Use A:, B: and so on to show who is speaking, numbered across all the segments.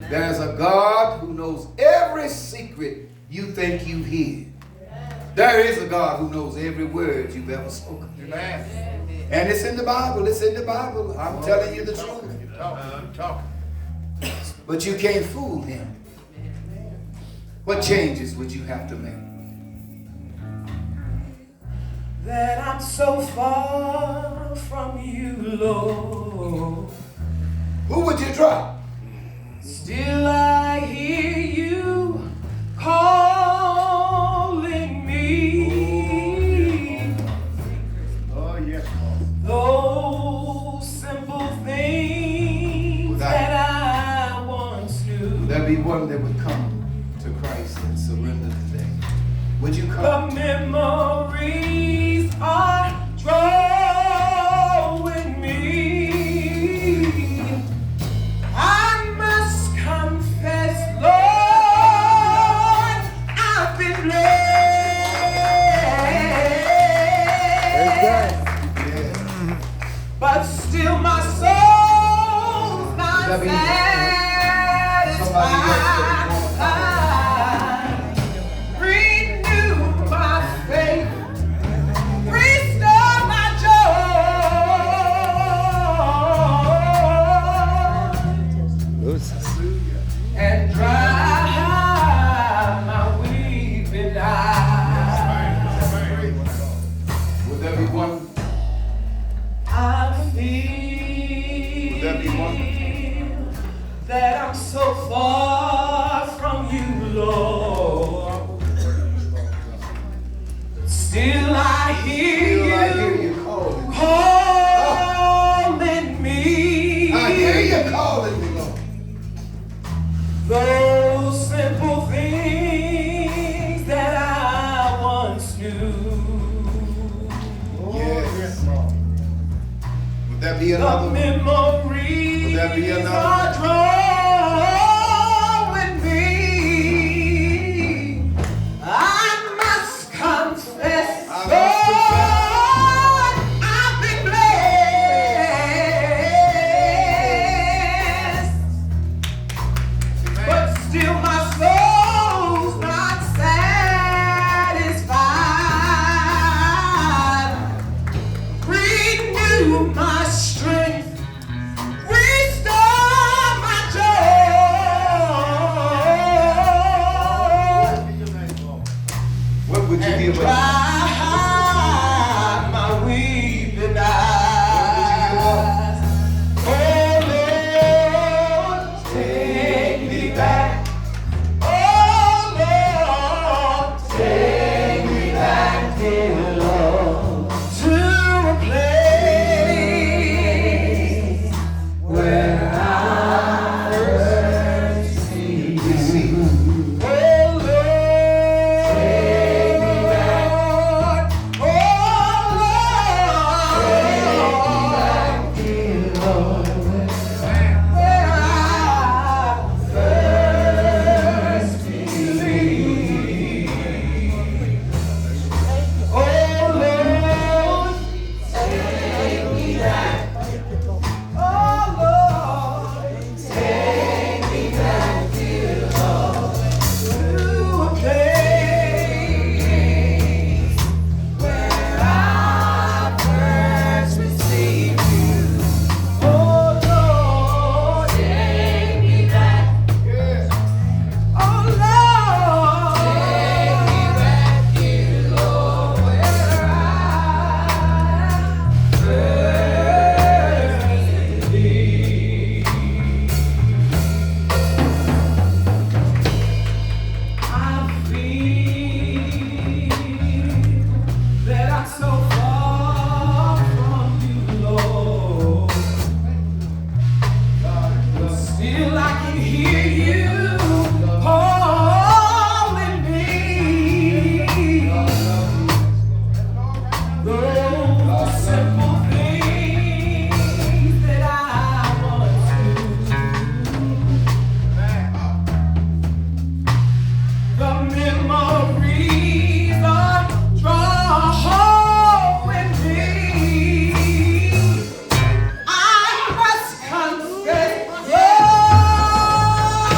A: There's a God who knows every secret you think you hid. There is a God who knows every word you've ever spoken. Amen. And it's in the Bible. It's in the Bible. I'm telling you the truth. I'm talking. But you can't fool him. What changes would you have to make?
B: That I'm so far from you, Lord.
A: Who would you drop?
B: Still I hear you calling me.
A: Oh, yes,
B: Those simple things that I once knew.
A: There'd be one that would come to Christ and surrender today. Would you come?
B: The memories are drawing me. I must confess, Lord, I've been blessed. But still my soul's not satisfied. Renew my faith, restore my joy, and dry my weeping eyes.
A: Would there be one?
B: I feel
A: Would there be one?
B: that I'm so far from you, Lord. Still I hear you calling me.
A: I hear you calling me, Lord.
B: Those simple things that I once knew.
A: Yes. Would there be
B: The
A: another one?
B: memories
A: Would there be another
B: are
A: one?
B: drawing me. I must confess, Lord, I've been blessed. But still my soul's not satisfied. Renew my strength, restore my joy,
A: What would you
B: and
A: give up?
B: dry my weeping eyes. Oh Lord, take me back. Oh Lord, take me back, dear Lord, to a place where I first see you. Oh Lord, take me back. Oh Lord, take me back, dear Lord, where I first believed. Oh Lord, take me back. Oh Lord, take me back, dear Lord, to a place where I first received you. Oh Lord, take me back. Oh Lord, take me back, dear Lord, where I first believed. I feel that I'm so far from you, Lord. But still I can hear you calling me. Those simple things that I once knew. The memories are drawing me. I must confess, Lord,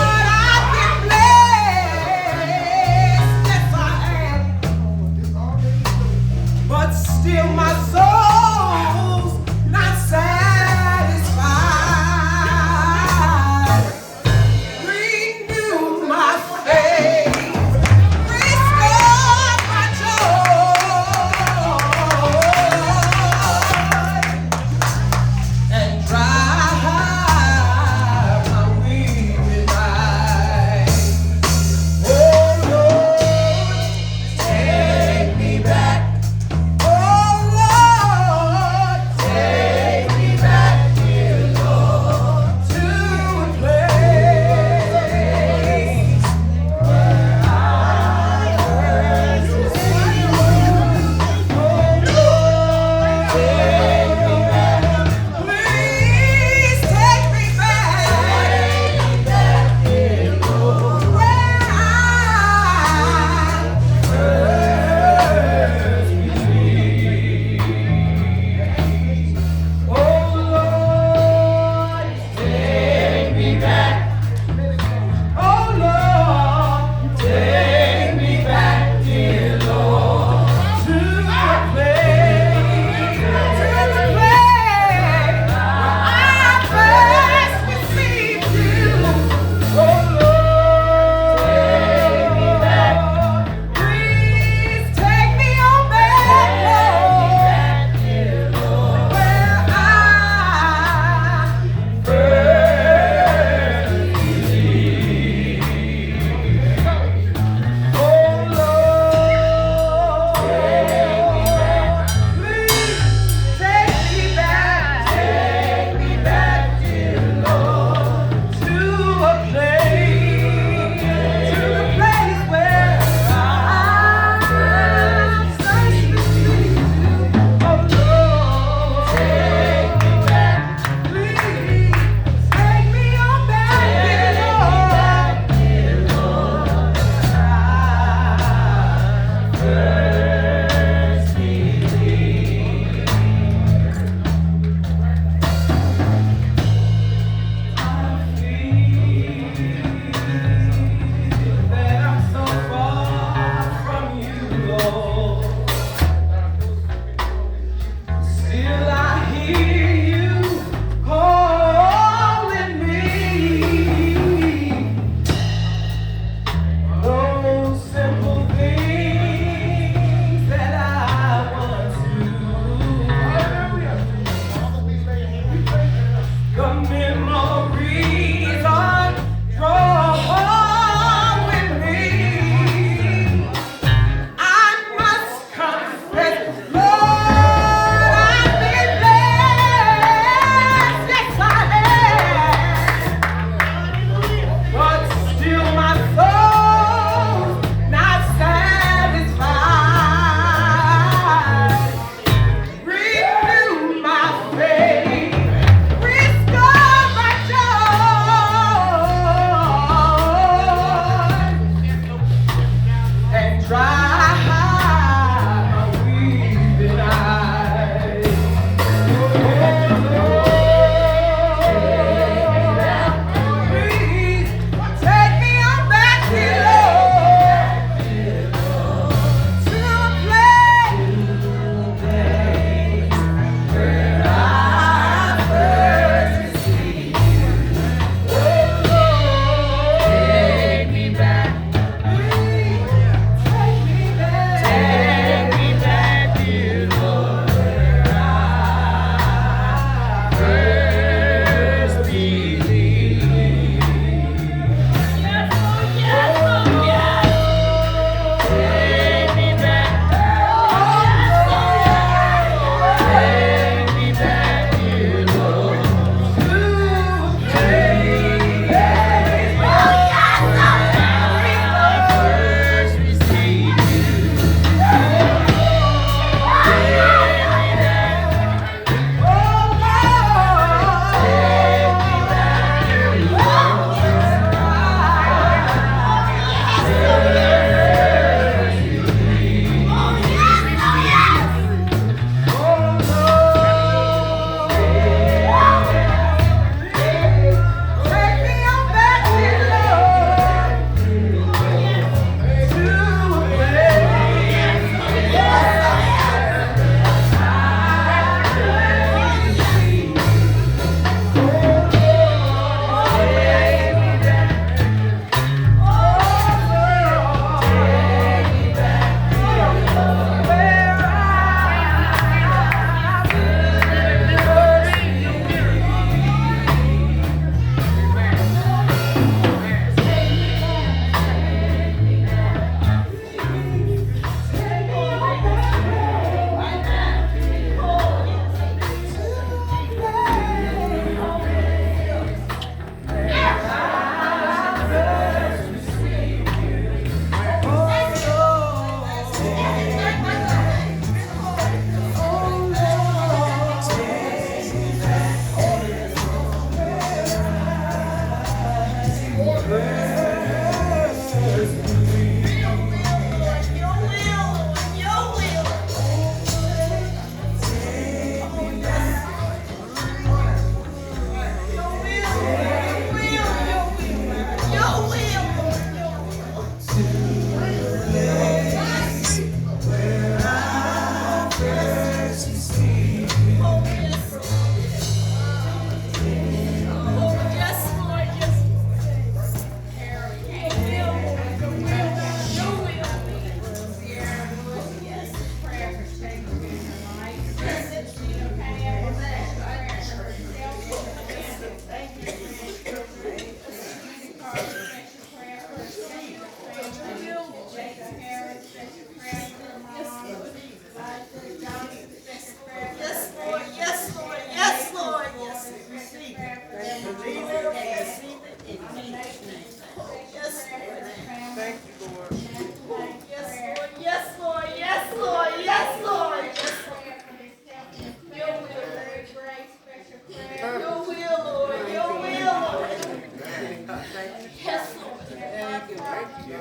B: Thank you. Thank you.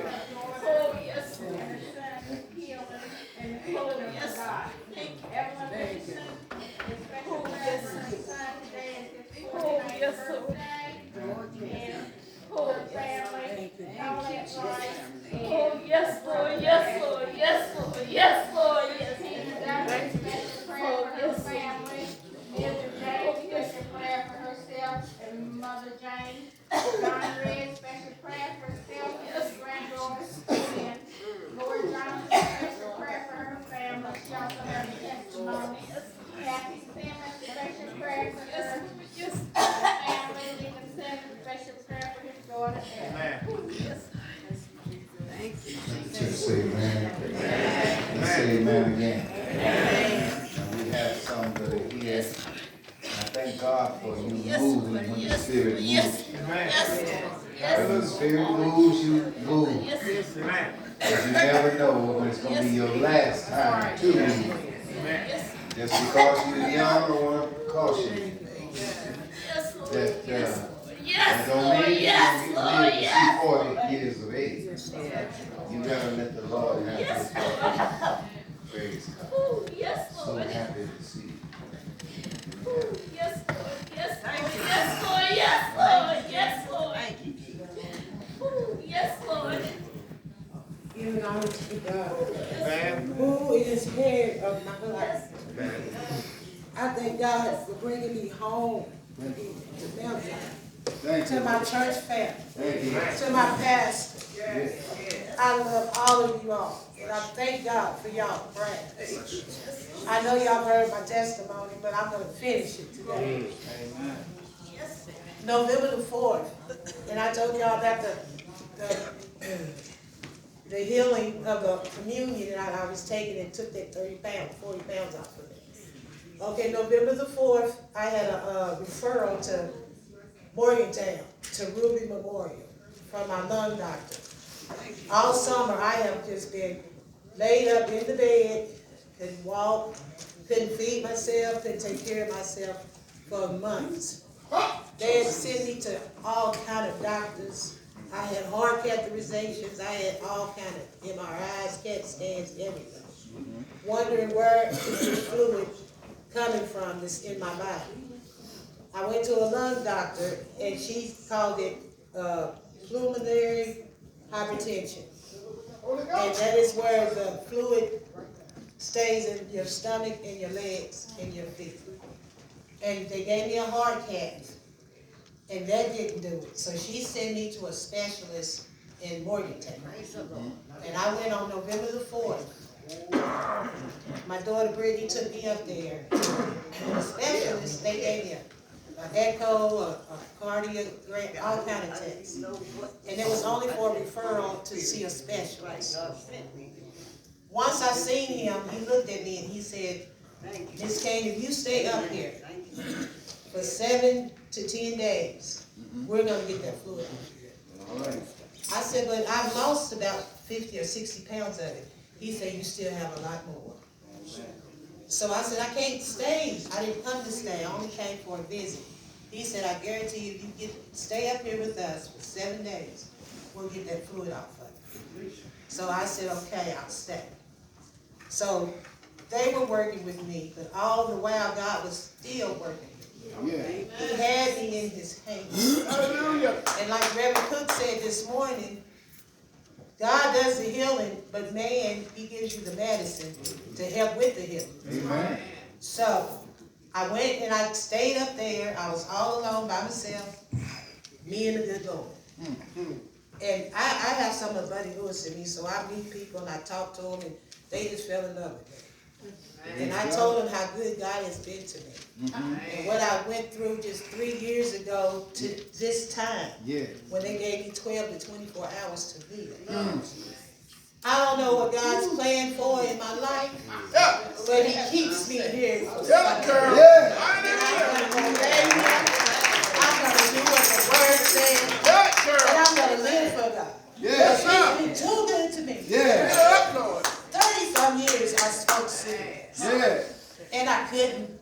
C: Oh, yes, Lord. Oh, yes, God. Thank you.
B: Thank you.
C: Oh, yes, oh, yes, Lord. Oh, family. Oh, yes, Lord. Yes, Lord. Yes, Lord. Yes, Lord. Yes, oh, yes, family. Mr. Jane, special prayer for herself and Mother Jane. John Red, special prayer for herself and his granddaughter. And Lord Johnson, special prayer for her family. She also has a testimony. Kathy Simmons, special prayer for her family. Lincoln Simmons, special prayer for his daughter. Amen.
B: Thank you.
A: Just say amen. Let's say amen again. And we have some that are here. And I thank God for you moving when the Spirit moves you. When the Spirit moves you, move. Because you never know when it's going to be your last time to move. Just because you're young, I want to caution you that that don't mean you live to see 40 years of age. You gotta let the Lord have his way. Praise God. So happy to see you.
C: Yes, Lord. Yes, Lord. Yes, Lord. Yes, Lord. Yes, Lord. Yes, Lord.
B: Giving honor to God, who is head of my life. I thank God for bringing me home to Belgium, to my church family, to my pastor. I love all of you all, and I thank God for y'all prayers. I know y'all heard my testimony, but I'm going to finish it today. November the 4th, and I told y'all about the healing of the communion that I was taking and took that 30 pounds, 40 pounds off of it. Okay, November the 4th, I had a referral to Morgantown, to Ruby Memorial, from my lung doctor. All summer, I have just been laid up in the bed, couldn't walk, couldn't feed myself, couldn't take care of myself for months. They had sent me to all kind of doctors. I had heart catheterizations, I had all kind of MRIs, CAT scans, everything. Wondering where is the fluid coming from that's in my body. I went to a lung doctor and she called it pulmonary hypertension. And that is where the fluid stays in your stomach and your legs and your feet. And they gave me a heart cath, and that didn't do it. So she sent me to a specialist in Morgantown. And I went on November the 4th. My daughter Brittany took me up there. And the specialist, they gave me an echo, a cardiogram, all kind of tests. And it was only for a referral to see a specialist. Once I seen him, he looked at me and he said, Miss Kane, if you stay up here for 7 to 10 days, we're going to get that fluid out. I said, but I've lost about 50 or 60 pounds of it. He said, you still have a lot more. So I said, I can't stay. I didn't come to stay. I only came for a visit. He said, I guarantee you, if you stay up here with us for 7 days, we'll get that fluid off of you. So I said, okay, I'll stay. So they were working with me, but all the while God was still working. He had me in his hands. Hallelujah. And like Reverend Cook said this morning, God does the healing, but man, he gives you the medicine to help with the healing. Amen. So I went and I stayed up there. I was all alone by myself, me and the good Lord. And I have some of Buddy Lewis in me, so I meet people and I talk to them, and they just fell in love with me. And I told them how good God has been to me. And what I went through just 3 years ago to this time, when they gave me 12 to 24 hours to live. I don't know what God's planned for in my life, but he keeps me here. I'm going to do what the word says, and I'm going to live for God. He's been too good to me. 30-some years I smoked cigarettes. And I couldn't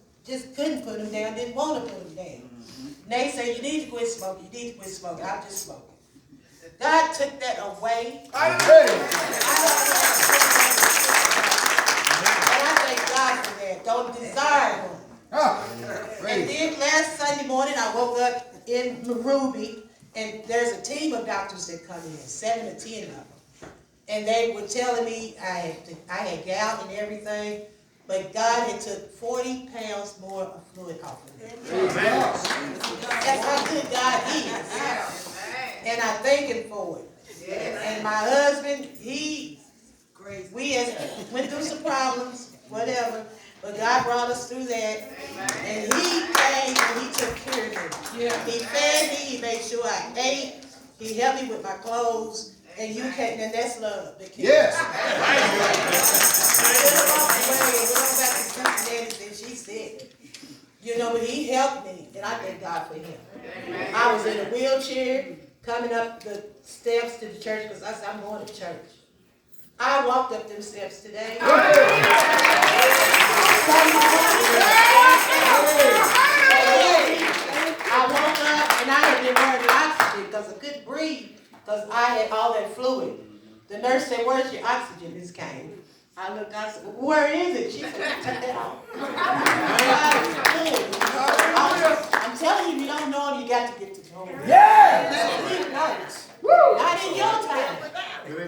B: put them down, didn't want to put them down. And they say, you need to quit smoking, you need to quit smoking. I'm just smoking. God God took that away. And I thank God for that. Don't desire one. And then last Sunday morning, I woke up in Ruby, and there's a team of doctors that come in, 7 or 10 of them. And they were telling me I had gout and everything, but God had took 40 pounds more of fluid off of me. That's how good God is. And I thank him for it. And my husband, we went through some problems, whatever, but God brought us through that. And he came and he took care of me. He fed me, he made sure I ate, he helped me with my clothes. And you can't, and that's love.
A: Yes.
B: And she said, but he helped me, and I thank God for him. I was in a wheelchair coming up the steps to the church because I said, I'm going to church. I walked up them steps today. I woke up and I had been wearing oxygen because I couldn't breathe. Because I had all that fluid. The nurse said, where's your oxygen? This came. I looked, I said, where is it? She said, take that off. I'm telling you, you don't know him, you got to get to know him. Yeah! He works. Not in your time,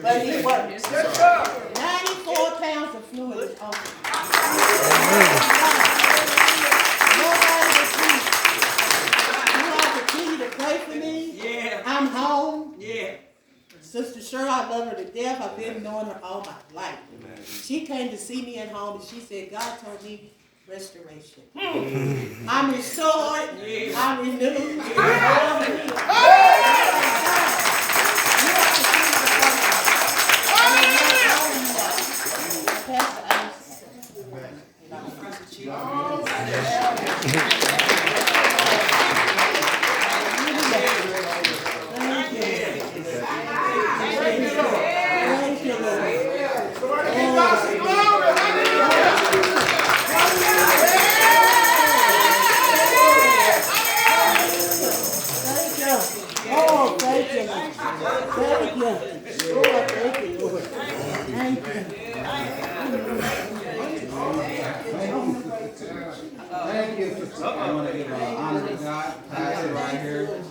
B: but he works. 94 pounds of fluid is on him. Nobody but you. You all continue to pray for me. Yeah. I'm home. Yeah. Sister Cheryl, I love her to death. I've been knowing her all my life. Amen. She came to see me at home and she said, God told me restoration. I'm restored. Yeah. I'm renewed. Yeah. I'm renewed.
A: Thank you. I want to give honor to God. Pastor right here.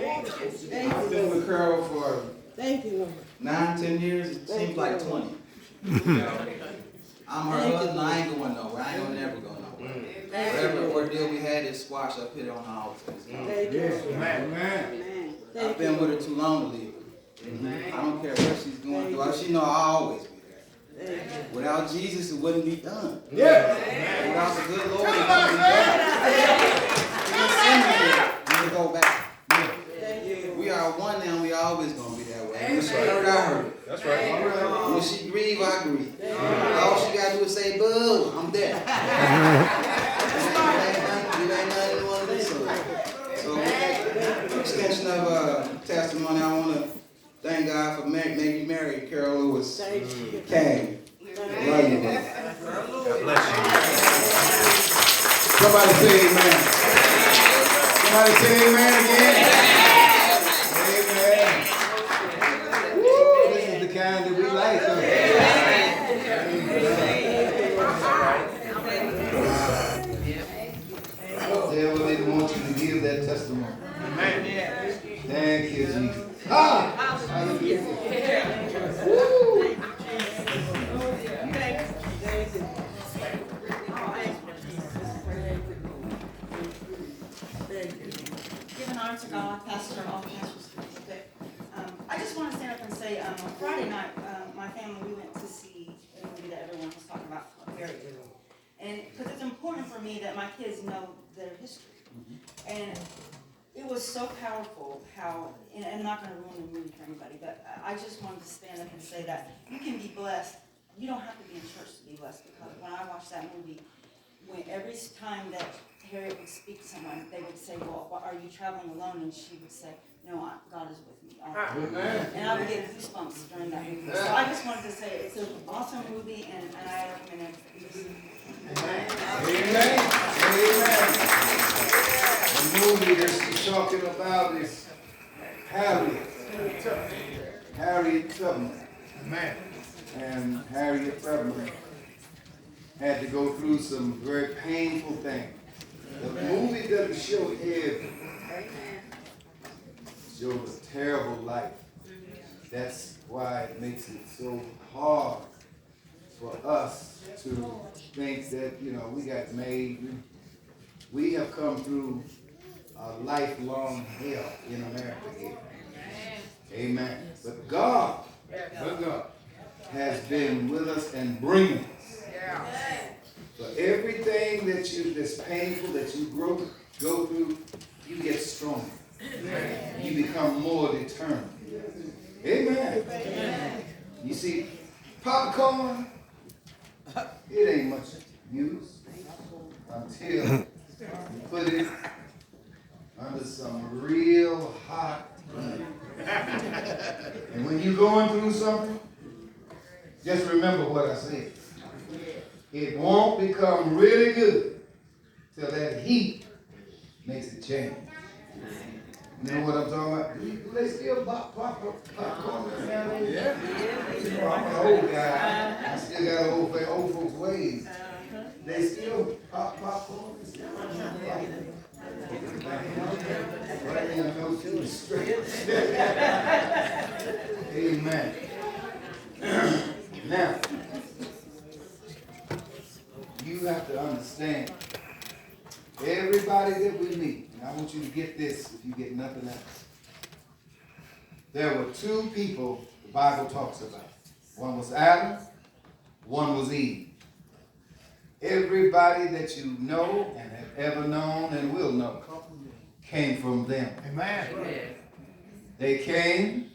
A: I've been with Carol for 9-10 years. It seems like 20. I'm her husband. I ain't going nowhere. I ain't gonna never go nowhere. Whatever ordeal we had is squashed up here on the altar. Amen. I've been with her too long to leave her. I don't care what she's going through. She know I'll always be there. Without Jesus, it wouldn't be done. Yeah. Without the good Lord, it wouldn't be done. We go back. We are one now. We always gonna be that way. When she hurt, I hurt. That's right. When she grieve, I grieve. All she gotta do is say, "Boo, I'm there." It ain't nothing one of this. So, extension of testimony, I want to thank God for making me marry Carol Lewis. Kang. Love you, man. God bless you. Somebody say amen. Somebody say amen again. Amen. Woo, this is the kind that we like. Devil didn't want you to give that testimony. Amen. Thank you, Jesus. Hallelujah. Woo.
D: Giving honor to God, Pastor, all pastors. I just want to stand up and say, on Friday night, my family, we went to see a movie that everyone was talking about, Very Good. And because it's important for me that my kids know their history. And it was so powerful how, and I'm not going to ruin the movie for anybody, but I just wanted to stand up and say that you can be blessed. You don't have to be in church to be blessed, because when I watched that movie, when every time that Harriet would speak to someone, they would say, well, are you traveling alone? And she would say, no, God is with me. And I would get goosebumps during that movie. So I just wanted to say it's an awesome movie, and I recommend it.
A: Amen. The movie that she's talking about is Harriet. Harriet Tubman. Man. And Harriet Tubman had to go through some very painful things. The movie doesn't show everything. It shows a terrible life. That's why it makes it so hard for us to think that, we got made. We have come through a lifelong hell in America here. Amen. But God has been with us and bringing us. So everything that's painful that you go through, you get stronger. You become more determined. Amen. You see, popcorn, it ain't much use until you put it under some real hot butter. And when you're going through something, just remember what I said. It won't become really good till that heat makes it change. You know what I'm talking about? Do they still popcorn? Yeah. I'm an old guy. I still got old folks' ways. They still popcorn. Right in those two straight. Amen. Now, you have to understand, everybody that we meet, and I want you to get this if you get nothing else. There were two people the Bible talks about. One was Adam, one was Eve. Everybody that you know and have ever known and will know came from them. Amen. They came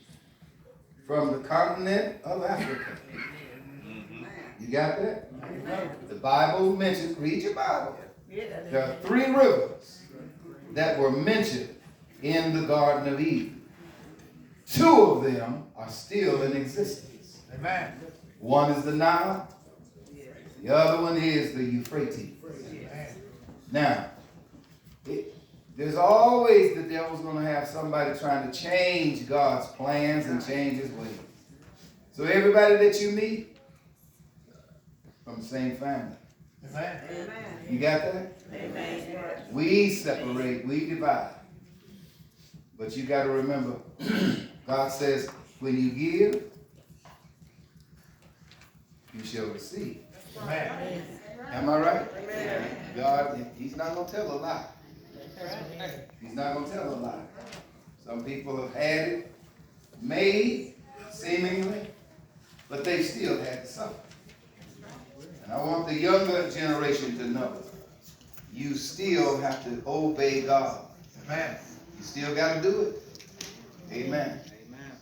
A: from the continent of Africa. You got that? The Bible mentions, read your Bible. There are 3 rivers that were mentioned in the Garden of Eden. 2 of them are still in existence. Amen. One is the Nile. The other one is the Euphrates. Now, there's always the devil's going to have somebody trying to change God's plans and change his ways. So everybody that you meet, from the same family. Amen. You got that? Amen. We separate, we divide. But you got to remember, God says, when you give, you shall receive. Amen. Am I right? Amen. God, he's not going to tell a lie. He's not going to tell a lie. Some people have had it made, seemingly, but they still had to suffer. And I want the younger generation to know, you still have to obey God. Amen. You still got to do it. Amen.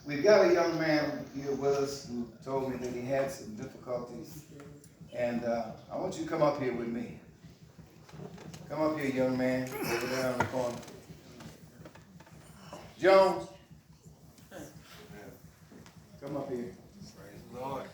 A: We've got a young man here with us who told me that he had some difficulties. And I want you to come up here with me. Come up here, young man, over there in the corner. Jones, come up here. Praise the Lord.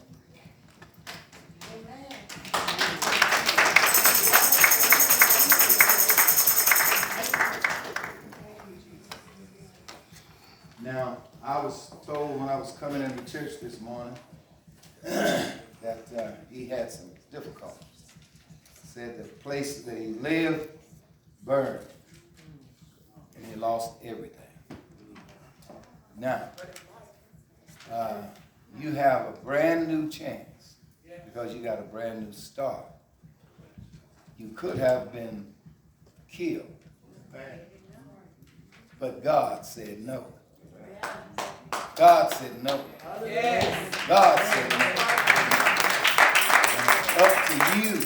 A: Now, I was told when I was coming into church this morning that he had some difficulties. Said the place that he lived burned, and he lost everything. Now, you have a brand new chance because you got a brand new start. You could have been killed, but God said no. God said no. God said no. And it's up to you.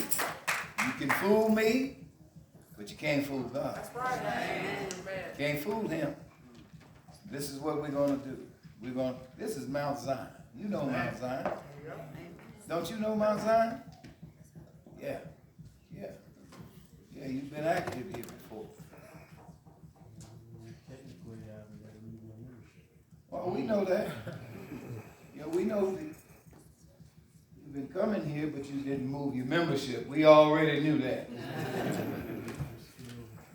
A: You can fool me, but you can't fool God. You can't fool him. This is what we're going to do. This is Mount Zion. You know Mount Zion. Don't you know Mount Zion? Yeah. Yeah, you've been active here before. Well, we know that. Yeah, we know that you've been coming here, but you didn't move your membership. We already knew that.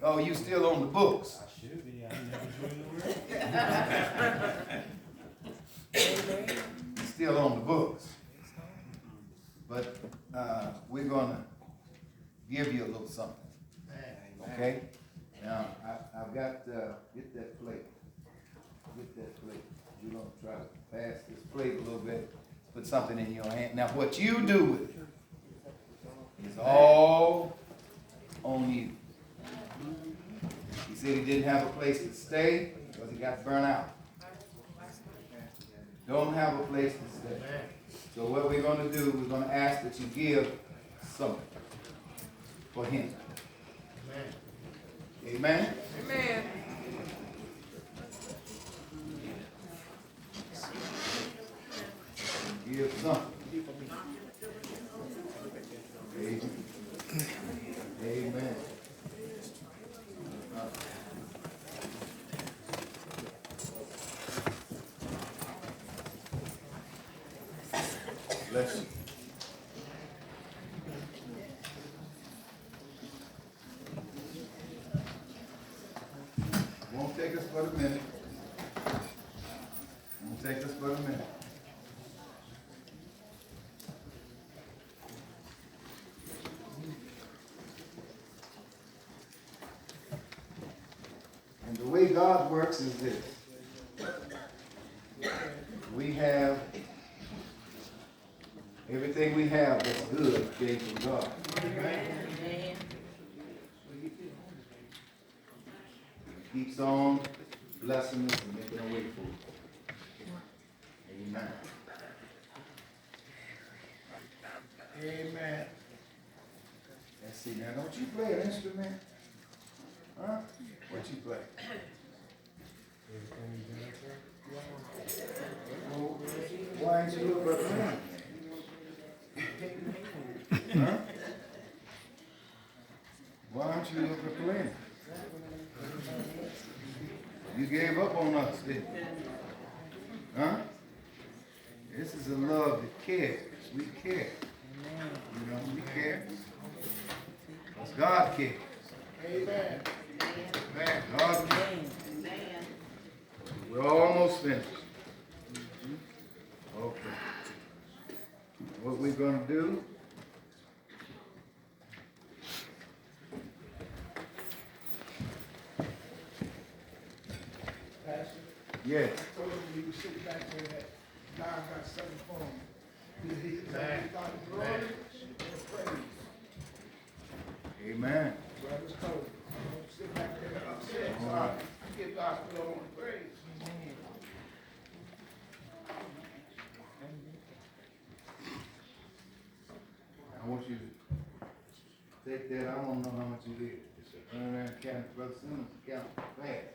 A: Oh, you still on the books?
E: I should be. I never joined the work.
A: still on the books. But we're going to give you a little something. Okay? Now, I've got, get that plate. Get that plate. We're going to try to pass this plate a little bit. Put something in your hand. Now, what you do with it is all on you. He said he didn't have a place to stay because he got burnt out. Don't have a place to stay. So what we're going to do, we're going to ask that you give something for him. Amen?
E: Amen.
A: Give something. Amen. Amen. Bless you. Won't take us but a minute. Won't take us but a minute. And the way God works is this. We have everything we have that's good came from God. He keeps on blessing us and making a way for us. Amen. Amen. Let's see now. Don't you play an instrument? Huh? What you play? Oh, why ain't you look up there? Huh? Why don't you look up playing? You gave up on us, didn't you? Huh? This is a love that cares. We care. You know, we care. Because God cares. Amen. Amen. God cares. We're almost finished. Okay. What we're going to do?
F: Pastor,
A: Yes.
F: I told him he was sitting back there that God got something for him. He thought the glory and praise.
A: Amen.
F: Brothers told him, don't sit back there upset. So I give God glory and praise.
A: I want you to take that. I want to know how much you did. Run around and count, Brother Simmons, count fast.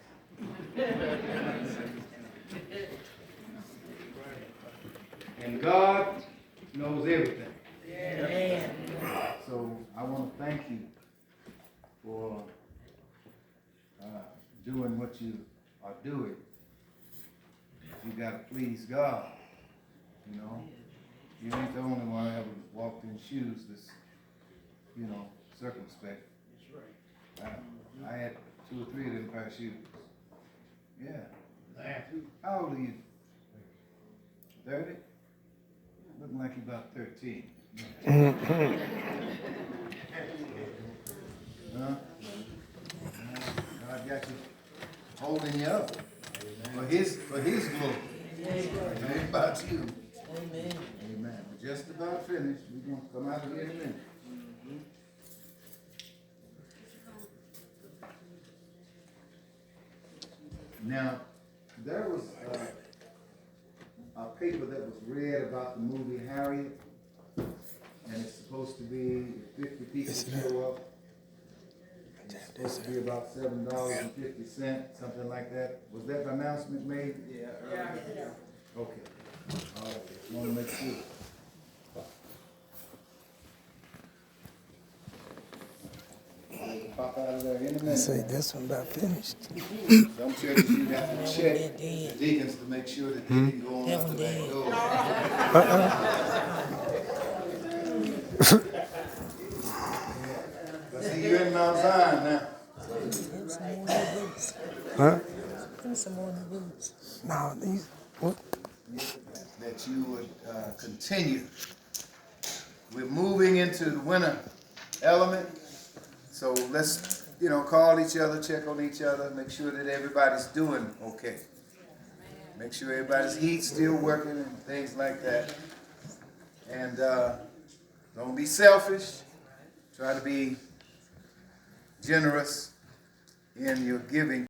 A: And God knows everything.
B: Amen.
A: So I want to thank you for doing what you are doing. You got to please God. You know, you ain't the only one that ever walked in shoes that's, you know, circumspect. That's right. I had 2 or 3 of them pair of shoes. Yeah. How old are you? 30? Looking like you're about 13. Huh? God got you holding you up for His glory. It ain't about you.
B: Amen.
A: Amen. We're just about finished. We're going to come out of here in a minute. Now, there was a paper that was read about the movie Harriet, and it's supposed to be, if 50 people show up, it's supposed to be about $7.50, something like that. Was that announcement made? Yeah. Okay. All right. Just want to make sure. Pop out of there in a minute.
G: Say this one about finished.
A: Some churches you have to check the deacons to make sure that they didn't go on up the back door. But see, you're in Mount Zion now.
G: Huh?
B: Give me some more of the boots.
G: No, these what?
A: that you would continue. We're moving into the winter element, so let's, call each other, check on each other, make sure that everybody's doing okay. Make sure everybody's heat's still working and things like that. And don't be selfish. Try to be generous in your giving.